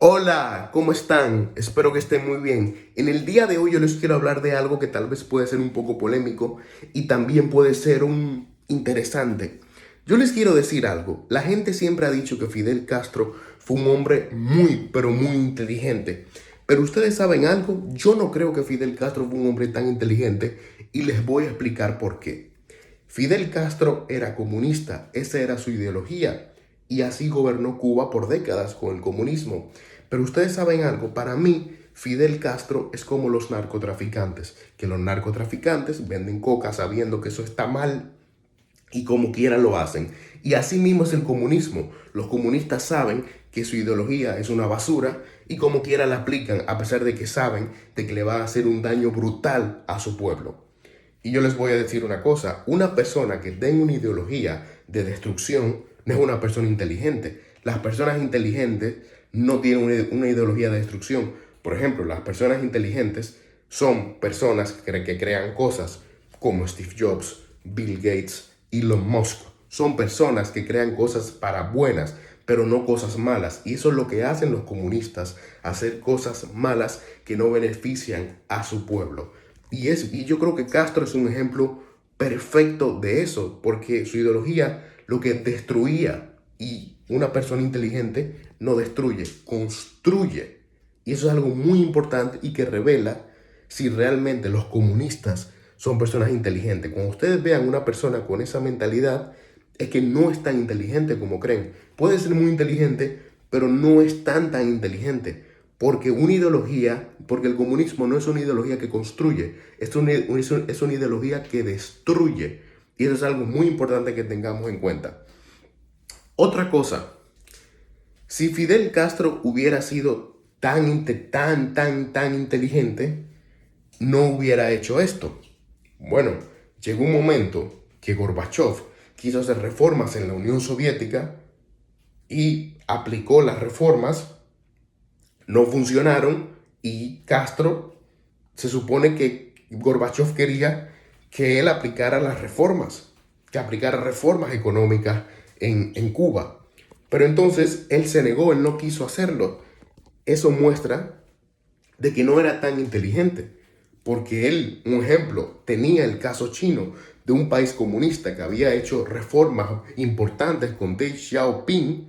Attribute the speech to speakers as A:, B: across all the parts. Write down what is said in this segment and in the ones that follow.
A: Hola, ¿cómo están? Espero que estén muy bien. En el día de hoy yo les quiero hablar de algo que tal vez puede ser un poco polémico y también puede ser un interesante. Yo les quiero decir algo. La gente siempre ha dicho que Fidel Castro fue un hombre muy, pero muy inteligente. Pero ustedes saben algo, yo no creo que Fidel Castro fue un hombre tan inteligente y les voy a explicar por qué. Fidel Castro era comunista, esa era su ideología y así gobernó Cuba por décadas con el comunismo. Pero ustedes saben algo, para mí Fidel Castro es como los narcotraficantes, que los narcotraficantes venden coca sabiendo que eso está mal y como quiera lo hacen. Y así mismo es el comunismo. Los comunistas saben que su ideología es una basura y como quiera la aplican a pesar de que saben de que le va a hacer un daño brutal a su pueblo. Y yo les voy a decir una cosa, una persona que tenga una ideología de destrucción no es una persona inteligente. Las personas inteligentes no tienen una ideología de destrucción. Por ejemplo, las personas inteligentes son personas que crean cosas como Steve Jobs, Bill Gates, Elon Musk. Son personas que crean cosas para buenas, pero no cosas malas. Y eso es lo que hacen los comunistas, hacer cosas malas que no benefician a su pueblo. Y yo creo que Castro es un ejemplo perfecto de eso, porque su ideología lo que destruía, y una persona inteligente no destruye, construye. Y eso es algo muy importante y que revela si realmente los comunistas son personas inteligentes. Cuando ustedes vean una persona con esa mentalidad, es que no es tan inteligente como creen. Puede ser muy inteligente, pero no es tan inteligente. Porque el comunismo no es una ideología que construye, es una ideología que destruye. Y eso es algo muy importante que tengamos en cuenta. Otra cosa, si Fidel Castro hubiera sido tan inteligente, no hubiera hecho esto. Bueno, llegó un momento que Gorbachev quiso hacer reformas en la Unión Soviética y aplicó las reformas, no funcionaron y Castro, se supone que Gorbachev quería que él aplicara las reformas, que aplicara reformas económicas en Cuba. Pero entonces él se negó, él no quiso hacerlo. Eso muestra de que no era tan inteligente, porque él, un ejemplo, tenía el caso chino de un país comunista que había hecho reformas importantes con Deng Xiaoping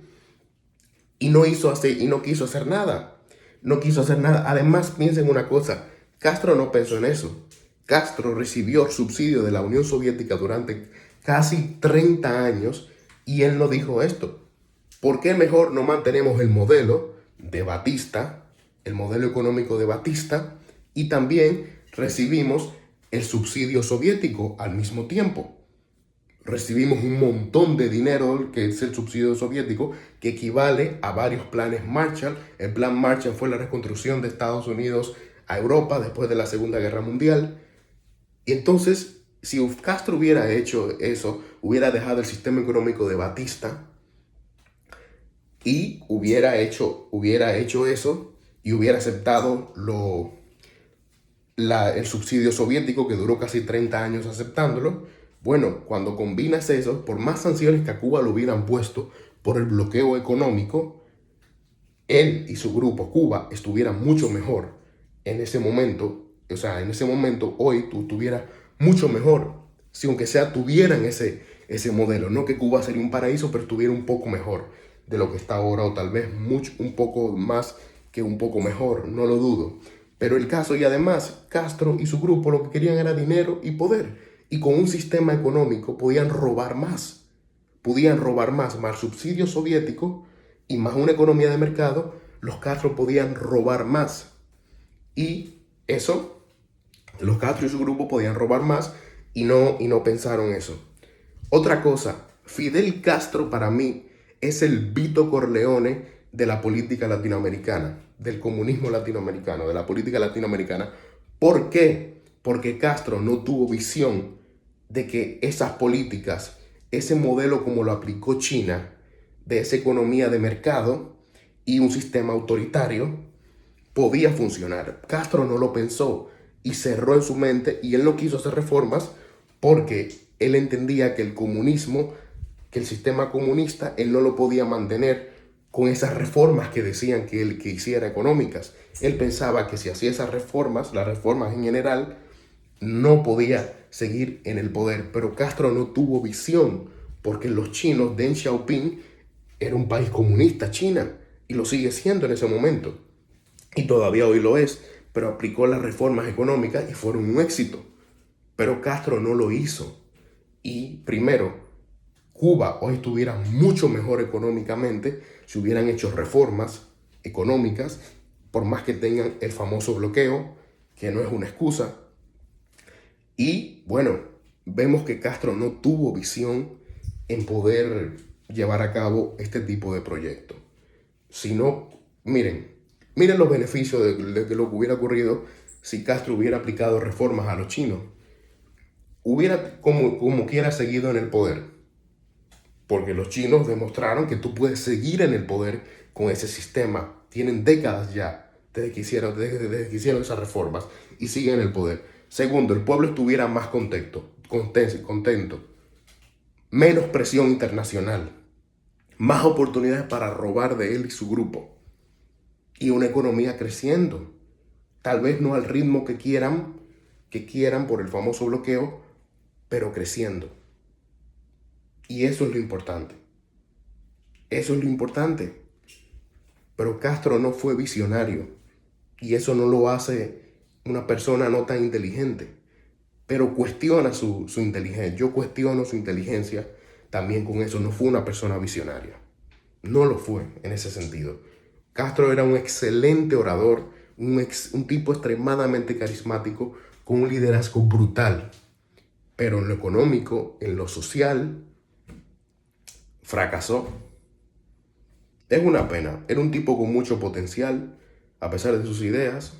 A: y no quiso hacer nada. No quiso hacer nada. Además, piensen una cosa, Castro no pensó en eso. Castro recibió subsidio de la Unión Soviética durante casi 30 años y él no dijo esto. ¿Por qué mejor no mantenemos el modelo de Batista, el modelo económico de Batista, y también recibimos el subsidio soviético al mismo tiempo? Recibimos un montón de dinero, que es el subsidio soviético, que equivale a varios planes Marshall. El plan Marshall fue la reconstrucción de Estados Unidos a Europa después de la Segunda Guerra Mundial. Y entonces, si Castro hubiera hecho eso, hubiera dejado el sistema económico de Batista y hubiera hecho eso y hubiera aceptado el subsidio soviético, que duró casi 30 años aceptándolo. Bueno, cuando combinas eso, por más sanciones que a Cuba lo hubieran puesto por el bloqueo económico, él y su grupo, Cuba, estuvieran mucho mejor en ese momento. O sea, en ese momento, hoy tú estuvieras mucho mejor, si aunque sea tuvieran ese modelo. No que Cuba sería un paraíso, pero estuviera un poco mejor de lo que está ahora, o tal vez un poco más que un poco mejor, no lo dudo. Pero el caso, y además, Castro y su grupo lo que querían era dinero y poder. Y con un sistema económico podían robar más. Más subsidio soviético y más una economía de mercado. Los Castro podían robar más. Y eso, los Castro y su grupo podían robar más y no pensaron eso. Otra cosa, Fidel Castro para mí es el Vito Corleone de la política latinoamericana, del comunismo latinoamericano, de la política latinoamericana. ¿Por qué? Porque Castro no tuvo visión de que esas políticas, ese modelo como lo aplicó China, de esa economía de mercado y un sistema autoritario, podía funcionar. Castro no lo pensó y cerró en su mente y él no quiso hacer reformas porque él entendía que el comunismo, que el sistema comunista, él no lo podía mantener con esas reformas que decían que él que hiciera económicas. Él pensaba que si hacía esas reformas, las reformas en general, no podía seguir en el poder. Pero Castro no tuvo visión, porque los chinos, Deng Xiaoping, era un país comunista, China, y lo sigue siendo en ese momento. Y todavía hoy lo es, pero aplicó las reformas económicas y fueron un éxito. Pero Castro no lo hizo. Y primero, Cuba hoy estuviera mucho mejor económicamente si hubieran hecho reformas económicas, por más que tengan el famoso bloqueo, que no es una excusa. Y bueno, vemos que Castro no tuvo visión en poder llevar a cabo este tipo de proyectos. Sino, miren los beneficios de lo que hubiera ocurrido si Castro hubiera aplicado reformas a los chinos. Hubiera como quiera seguido en el poder, porque los chinos demostraron que tú puedes seguir en el poder con ese sistema. Tienen décadas ya desde que hicieron esas reformas y siguen en el poder. Segundo, el pueblo estuviera más contento. Menos presión internacional. Más oportunidades para robar de él y su grupo. Y una economía creciendo. Tal vez no al ritmo que quieran por el famoso bloqueo, pero creciendo. Y eso es lo importante. Eso es lo importante. Pero Castro no fue visionario. Y eso no lo hace una persona no tan inteligente. Pero cuestiona su inteligencia. Yo cuestiono su inteligencia también con eso. No fue una persona visionaria. No lo fue en ese sentido. Castro era un excelente orador, un tipo extremadamente carismático, con un liderazgo brutal. Pero en lo económico, en lo social, fracasó. Es una pena. Era un tipo con mucho potencial, a pesar de sus ideas,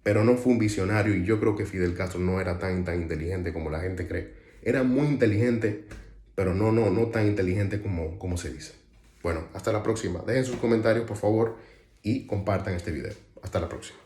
A: pero no fue un visionario, y yo creo que Fidel Castro no era tan inteligente como la gente cree. Era muy inteligente, pero no tan inteligente como se dice. Bueno, hasta la próxima. Dejen sus comentarios, por favor, y compartan este video. Hasta la próxima.